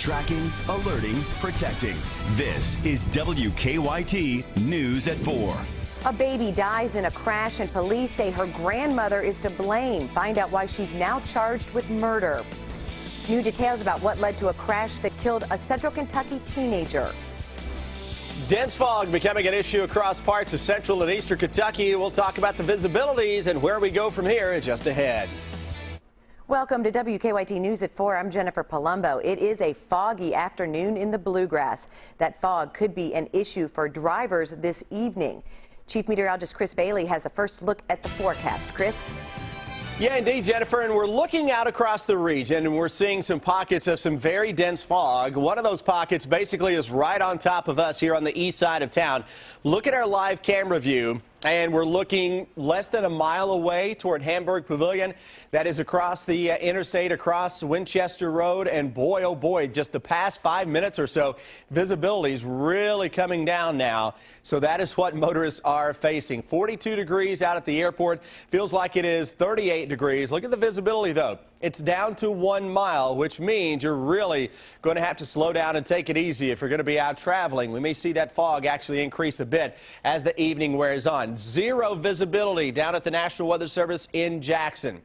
Tracking, alerting, protecting. This is WKYT News at 4. A baby dies in a crash and police say her grandmother is to blame. Find out why she's now charged with murder. New details about what led to a crash that killed a Central Kentucky teenager. Dense fog becoming an issue across parts of central and eastern Kentucky. We'll talk about the visibilities and where we go from here just ahead. Welcome to WKYT News at 4. I'm Jennifer Palumbo. It is a foggy afternoon in the Bluegrass. That fog could be an issue for drivers this evening. Chief Meteorologist Chris Bailey has a first look at the forecast. Chris? Yeah, indeed, Jennifer, and we're looking out across the region and we're seeing some pockets of some very dense fog. One of those pockets basically is right on top of us here on the east side of town. Look at our live camera view. And we're looking less than a mile away toward Hamburg Pavilion. That is across the interstate, across Winchester Road. And boy, oh boy, just the past 5 minutes or so, visibility is really coming down now. So that is what motorists are facing. 42 degrees out at the airport. Feels like it is 38 degrees. Look at the visibility, though. It's down to 1 mile, which means you're really going to have to slow down and take it easy if you're going to be out traveling. We may see that fog actually increase a bit as the evening wears on. Zero visibility down at the National Weather Service in Jackson.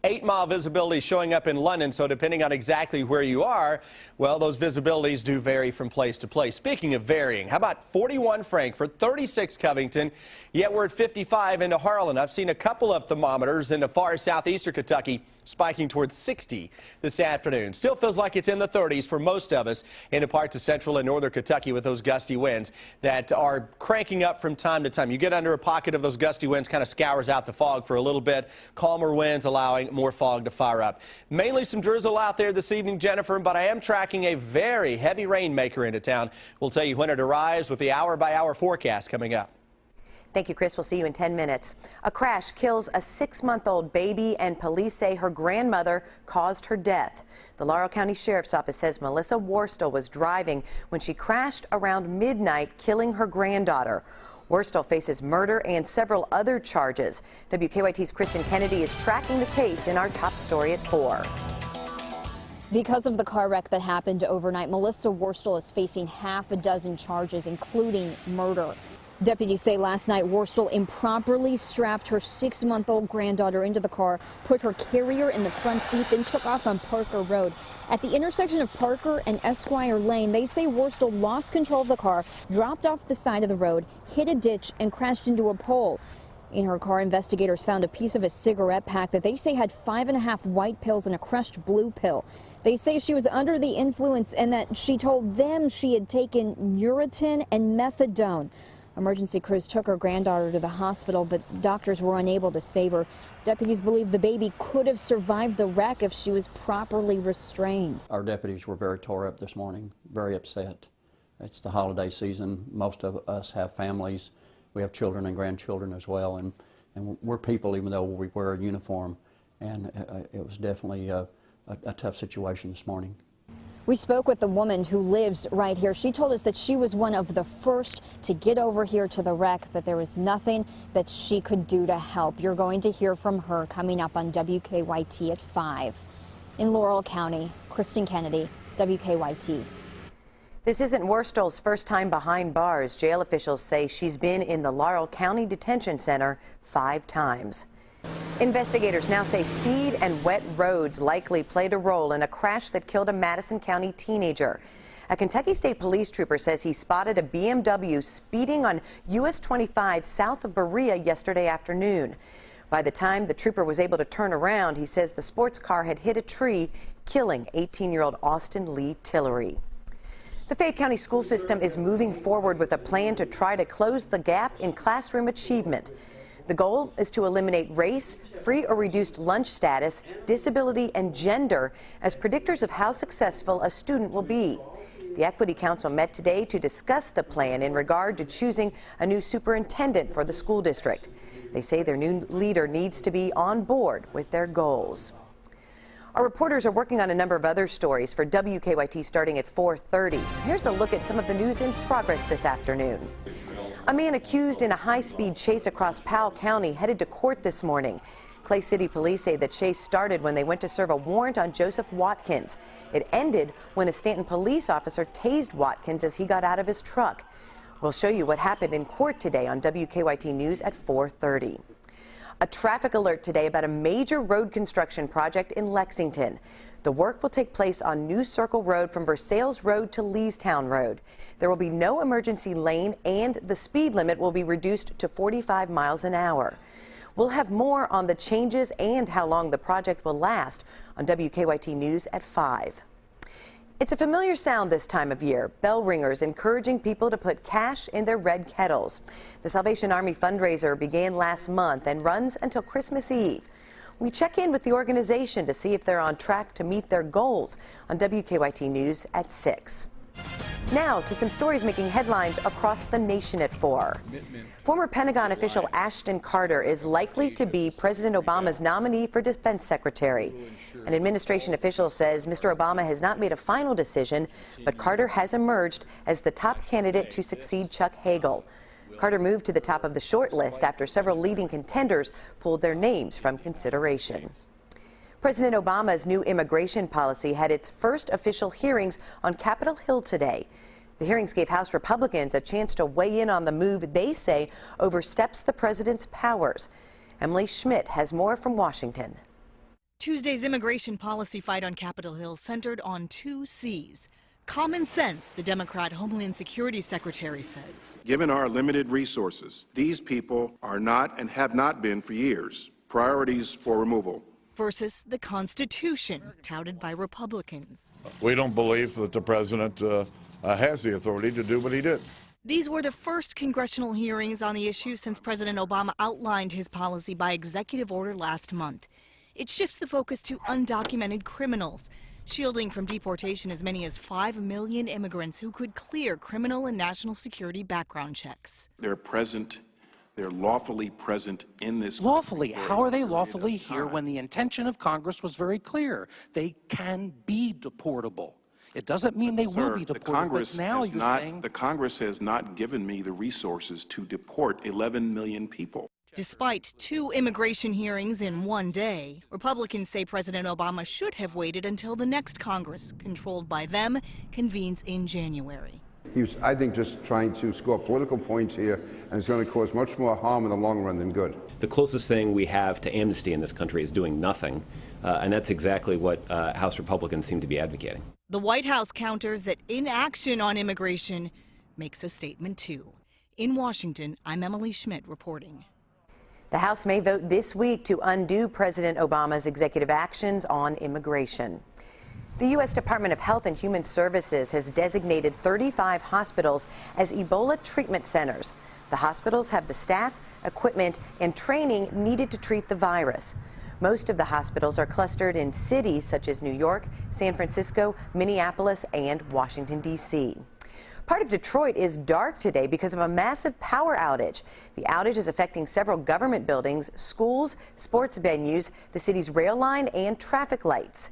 8-mile visibility showing up in London, so depending on exactly where you are, well, those visibilities do vary from place to place. Speaking of varying, how about 41 Frankfort, 36 Covington, yet we're at 55 into Harlan. I've seen a couple of thermometers in the far southeastern Kentucky spiking towards 60 this afternoon. Still feels like it's in the 30s for most of us into parts of central and northern Kentucky with those gusty winds that are cranking up from time to time. You get under a pocket of those gusty winds, kind of scours out the fog for a little bit. Calmer winds allowing more fog to fire up. Mainly some drizzle out there this evening, Jennifer, but I am tracking a very heavy rainmaker into town. We'll tell you when it arrives with the hour-by-hour forecast coming up. Thank you, Chris. We'll see you in 10 minutes. A crash kills a 6-month-old baby, and police say her grandmother caused her death. The Laurel County Sheriff's Office says Melissa Worstel was driving when she crashed around midnight, killing her granddaughter. Worstel faces murder and several other charges. WKYT's Kristen Kennedy is tracking the case in our top story at 4. Because of the car wreck that happened overnight, Melissa Worstel is facing half a dozen charges, including murder. Deputies say last night Worstel improperly strapped her 6-month-old granddaughter into the car, put her carrier in the front seat, then took off on Parker Road. At the intersection of Parker and Esquire Lane, they say Worstel lost control of the car, dropped off the side of the road, hit a ditch, and crashed into a pole. In her car, investigators found a piece of a cigarette pack that they say had 5.5 white pills and a crushed blue pill. They say she was under the influence and that she told them she had taken Nuratin and methadone. Emergency crews took her granddaughter to the hospital, but doctors were unable to save her. Deputies believe the baby could have survived the wreck if she was properly restrained. Our deputies were very tore up this morning, very upset. It's the holiday season. Most of us have families. We have children and grandchildren as well, and we're people even though we wear a uniform. And it was definitely a tough situation this morning. We spoke with the woman who lives right here. She told us that she was one of the first to get over here to the wreck, but there was nothing that she could do to help. You're going to hear from her coming up on WKYT at 5. In Laurel County, Kristen Kennedy, WKYT. This isn't Worstel's first time behind bars. Jail officials say she's been in the Laurel County Detention Center 5 times. Investigators now say speed and wet roads likely played a role in a crash that killed a Madison County teenager. A Kentucky State Police trooper says he spotted a BMW speeding on US 25 south of Berea yesterday afternoon. By the time the trooper was able to turn around, he says the sports car had hit a tree, killing 18-year-old Austin Lee Tillery. The Fayette County school system is moving forward with a plan to try to close the gap in classroom achievement. The goal is to eliminate race, free or reduced lunch status, disability, and gender as predictors of how successful a student will be. The Equity Council met today to discuss the plan in regard to choosing a new superintendent for the school district. They say their new leader needs to be on board with their goals. Our reporters are working on a number of other stories for WKYT starting at 4:30. Here's a look at some of the news in progress this afternoon. A man accused in a high-speed chase across Powell County headed to court this morning. Clay City police say the chase started when they went to serve a warrant on Joseph Watkins. It ended when a Stanton police officer tased Watkins as he got out of his truck. We'll show you what happened in court today on WKYT News at 4:30. A traffic alert today about a major road construction project in Lexington. The work will take place on New Circle Road from Versailles Road to Leestown Road. There will be no emergency lane and the speed limit will be reduced to 45 miles an hour. We'll have more on the changes and how long the project will last on WKYT News at 5. It's a familiar sound this time of year. Bell ringers encouraging people to put cash in their red kettles. The Salvation Army fundraiser began last month and runs until Christmas Eve. We check in with the organization to see if they're on track to meet their goals on WKYT News at 6. Now to some stories making headlines across the nation at 4. Former Pentagon official Ashton Carter is likely to be President Obama's nominee for Defense Secretary. An administration official says Mr. Obama has not made a final decision, but Carter has emerged as the top candidate to succeed Chuck Hagel. Carter moved to the top of the short list after several leading contenders pulled their names from consideration. President Obama's new immigration policy had its first official hearings on Capitol Hill today. The hearings gave House Republicans a chance to weigh in on the move they say oversteps the president's powers. Emily Schmidt has more from Washington. Tuesday's immigration policy fight on Capitol Hill centered on 2 C's. Common sense, the Democrat Homeland Security Secretary says. Given our limited resources, these people are not and have not been for years priorities for removal. Versus the Constitution, touted by Republicans. We don't believe that the president has the authority to do what he did. These were the first congressional hearings on the issue since President Obama outlined his policy by executive order last month. It shifts the focus to undocumented criminals, shielding from deportation as many as 5 million immigrants who could clear criminal and national security background checks. They're lawfully present in this. Lawfully? How are they lawfully here when the intention of Congress was very clear? They can be deportable. It doesn't mean they will be deported, but now you're saying... The Congress has not given me the resources to deport 11 million people. Despite 2 immigration hearings in one day, Republicans say President Obama should have waited until the next Congress, controlled by them, convenes in January. He was, I think, just trying to score political points here, and it's going to cause much more harm in the long run than good. The closest thing we have to amnesty in this country is doing nothing, and that's exactly what House Republicans seem to be advocating. The White House counters that inaction on immigration makes a statement too. In Washington, I'm Emily Schmidt reporting. The House may vote this week to undo President Obama's executive actions on immigration. The U.S. Department of Health and Human Services has designated 35 hospitals as Ebola treatment centers. The hospitals have the staff, equipment, and training needed to treat the virus. Most of the hospitals are clustered in cities such as New York, San Francisco, Minneapolis, and Washington, D.C. Part of Detroit is dark today because of a massive power outage. The outage is affecting several government buildings, schools, sports venues, the city's rail line, and traffic lights.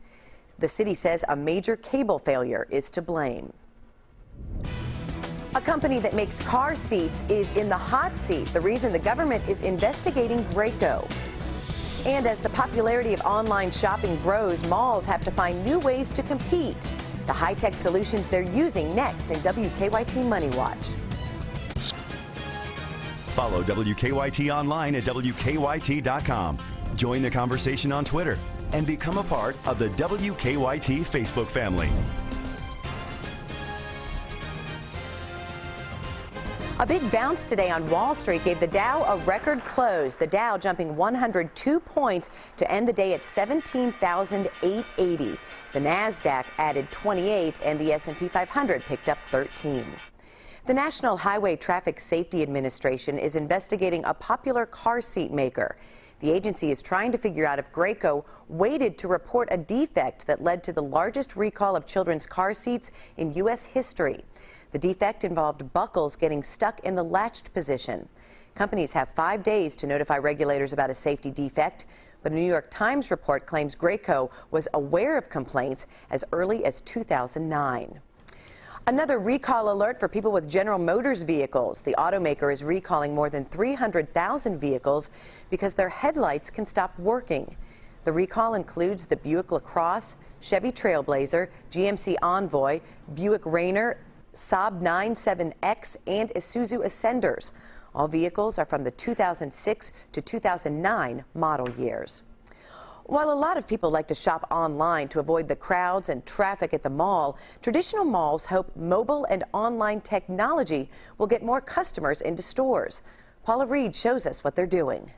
The city says a major cable failure is to blame. A company that makes car seats is in the hot seat. The reason the government is investigating Graco. And as the popularity of online shopping grows, malls have to find new ways to compete. The high-tech solutions they're using next in WKYT Money Watch. Follow WKYT online at WKYT.com. Join the conversation on Twitter and become a part of the WKYT Facebook family. A big bounce today on Wall Street gave the Dow a record close. The Dow jumping 102 points to end the day at 17,880. The Nasdaq added 28 and the S&P 500 picked up 13. The National Highway Traffic Safety Administration is investigating a popular car seat maker. The agency is trying to figure out if Graco waited to report a defect that led to the largest recall of children's car seats in U.S. history. The defect involved buckles getting stuck in the latched position. Companies have 5 days to notify regulators about a safety defect, but a New York Times report claims Graco was aware of complaints as early as 2009. Another recall alert for people with General Motors vehicles. The automaker is recalling more than 300,000 vehicles because their headlights can stop working. The recall includes the Buick LaCrosse, Chevy Trailblazer, GMC Envoy, Buick Rainer, Saab 97X, and Isuzu Ascenders. All vehicles are from the 2006 to 2009 model years. While a lot of people like to shop online to avoid the crowds and traffic at the mall, traditional malls hope mobile and online technology will get more customers into stores. Paula Reed shows us what they're doing.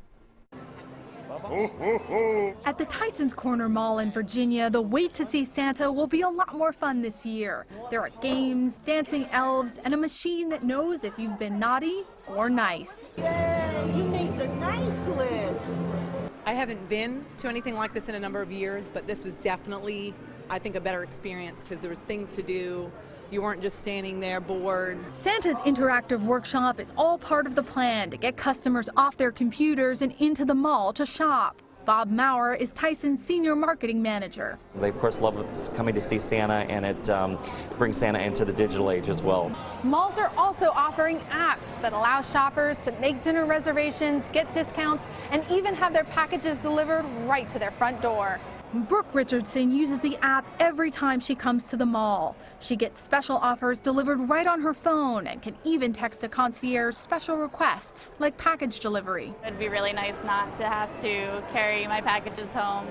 At the Tyson's Corner Mall in Virginia, the wait to see Santa will be a lot more fun this year. There are games, dancing elves, and a machine that knows if you've been naughty or nice. Yay, you made the nice list. I haven't been to anything like this in a number of years, but this was definitely, I think, a better experience because there was things to do. You weren't just standing there bored. Santa's interactive workshop is all part of the plan to get customers off their computers and into the mall to shop. Bob Maurer is Tyson's senior marketing manager. They, of course, love coming to see Santa, and it brings Santa into the digital age as well. Malls are also offering apps that allow shoppers to make dinner reservations, get discounts, and even have their packages delivered right to their front door. Brooke Richardson uses the app every time she comes to the mall. She gets special offers delivered right on her phone and can even text a concierge special requests like package delivery. It'd be really nice not to have to carry my packages home.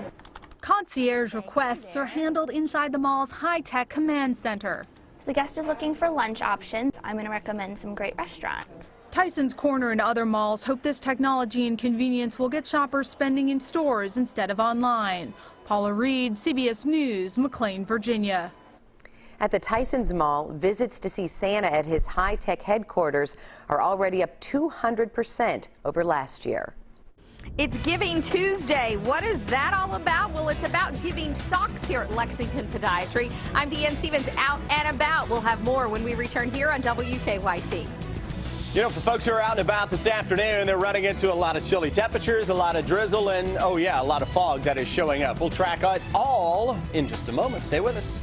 Concierge requests are handled inside the mall's high-tech command center. If the guest is looking for lunch options, I'm going to recommend some great restaurants. Tyson's Corner and other malls hope this technology and convenience will get shoppers spending in stores instead of online. Paula Reed, CBS News, McLean, Virginia. At the Tyson's Mall, visits to see Santa at his high-tech headquarters are already up 200% over last year. It's Giving Tuesday. What is that all about? Well, it's about giving socks here at Lexington Podiatry. I'm Deanne Stevens, out and about. We'll have more when we return here on WKYT. You know, for folks who are out and about this afternoon, they're running into a lot of chilly temperatures, a lot of drizzle, and, oh yeah, a lot of fog that is showing up. We'll track it all in just a moment. Stay with us.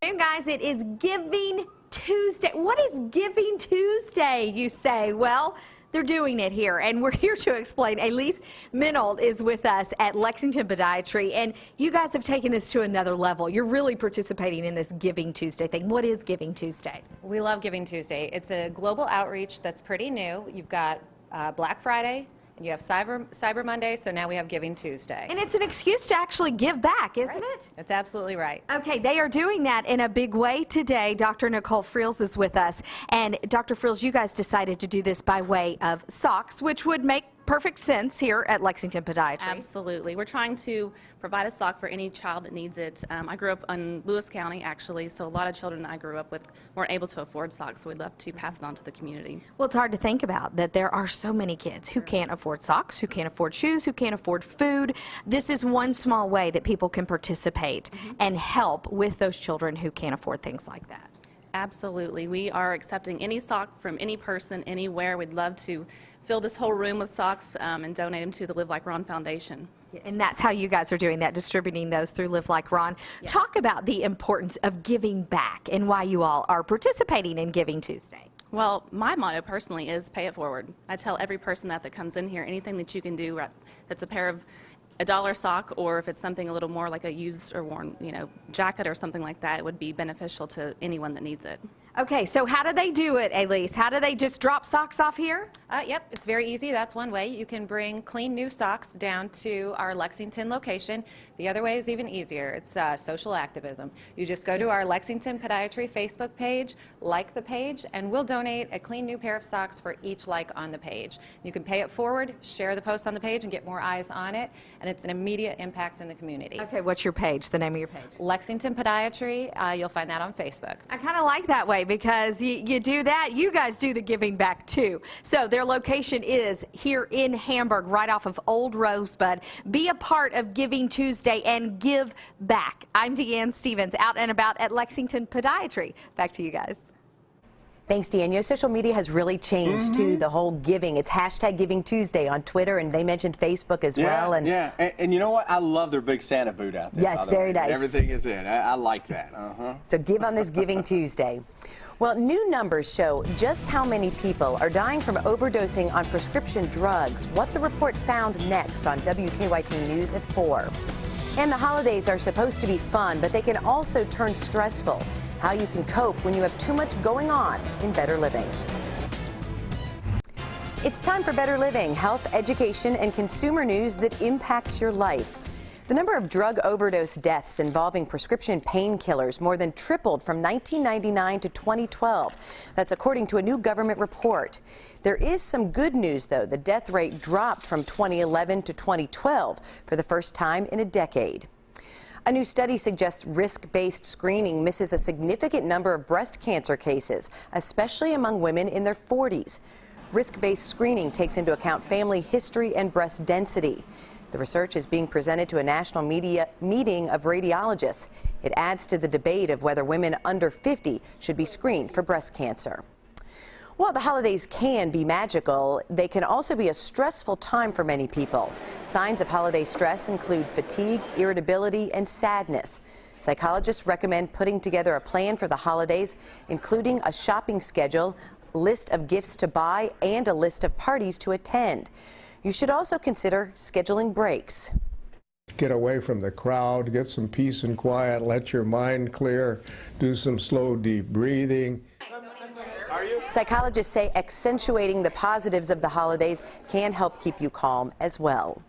Hey guys, it is Giving Tuesday. What is Giving Tuesday, you say? Well, they're doing it here, and we're here to explain. Elise Minold is with us at Lexington Podiatry, and you guys have taken this to another level. You're really participating in this Giving Tuesday thing. What is Giving Tuesday? We love Giving Tuesday. It's a global outreach that's pretty new. You've got Black Friday, and you have Cyber Monday, so now we have Giving Tuesday. And it's an excuse to actually give back, isn't it? That's absolutely right. Okay, they are doing that in a big way today. Dr. Nicole Frills is with us. And Dr. Frills, you guys decided to do this by way of socks, which would make perfect sense here at Lexington Podiatry. Absolutely. We're trying to provide a sock for any child that needs it. I grew up in Lewis County, actually, so a lot of children that I grew up with weren't able to afford socks, so we'd love to pass it on to the community. Well, it's hard to think about that there are so many kids who can't afford socks, who can't afford shoes, who can't afford food. This is one small way that people can participate and help with those children who can't afford things like that. Absolutely. We are accepting any sock from any person, anywhere. We'd love to fill this whole room with socks and donate them to the Live Like Ron Foundation. And that's how you guys are doing that, distributing those through Live Like Ron. Yeah. Talk about the importance of giving back and why you all are participating in Giving Tuesday. Well, my motto personally is pay it forward. I tell every person that comes in here, anything that you can do that's a pair of a $1 sock, or if it's something a little more like a used or worn, jacket or something like that, it would be beneficial to anyone that needs it. Okay, so how do they do it, Elise? How do they just drop socks off here? Yep, it's very easy. That's one way. You can bring clean new socks down to our Lexington location. The other way is even easier. It's social activism. You just go to our Lexington Podiatry Facebook page, like the page, and we'll donate a clean new pair of socks for each like on the page. You can pay it forward, share the post on the page, and get more eyes on it, and it's an immediate impact in the community. Okay, what's your page, the name of your page? Lexington Podiatry. You'll find that on Facebook. I kind of like that way because you do that, you guys do the giving back too. So their location is here in Hamburg, right off of Old Rosebud. Be a part of Giving Tuesday and give back. I'm Deanne Stevens, out and about at Lexington Podiatry. Back to you guys. Thanks, Deanne. Your social media has really changed to the whole giving. It's hashtag Giving Tuesday on Twitter, and they mentioned Facebook as well. And and you know what? I love their big Santa boot out there. Yeah, it's very nice. Everything is in. I like that. So give on this Giving Tuesday. Well, new numbers show just how many people are dying from overdosing on prescription drugs. What the report found next on WKYT News at 4. And the holidays are supposed to be fun, but they can also turn stressful. How you can cope when you have too much going on in Better Living. It's time for Better Living, health, education, and consumer news that impacts your life. The number of drug overdose deaths involving prescription painkillers more than tripled from 1999 to 2012. That's according to a new government report. There is some good news, though. The death rate dropped from 2011 to 2012 for the first time in a decade. A new study suggests risk-based screening misses a significant number of breast cancer cases, especially among women in their 40s. Risk-based screening takes into account family history and breast density. The research is being presented to a national meeting of radiologists. It adds to the debate of whether women under 50 should be screened for breast cancer. While the holidays can be magical, they can also be a stressful time for many people. Signs of holiday stress include fatigue, irritability, and sadness. Psychologists recommend putting together a plan for the holidays, including a shopping schedule, list of gifts to buy, and a list of parties to attend. You should also consider scheduling breaks. Get away from the crowd, get some peace and quiet, let your mind clear, do some slow, deep breathing. Psychologists say accentuating the positives of the holidays can help keep you calm as well.